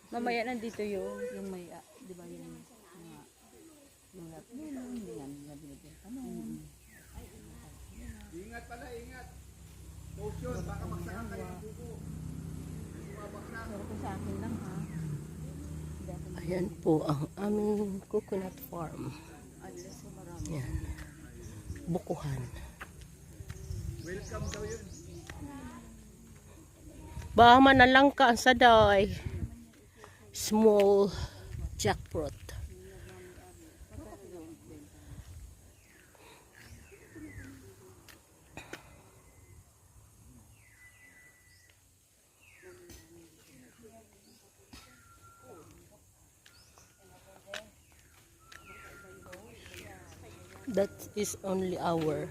Mamaya nandito yung may, di ba yung mga lulat yan, binibenta mo. Ingat pala, ingat. Motion, baka magsaka kayo ng buko. Pero kung sa akin lang ha. Ayan po ang aming coconut farm. Yan. Bukuhan. Welcome daw yun. Baka manalangka ang saday. Small jackfruit. That is only our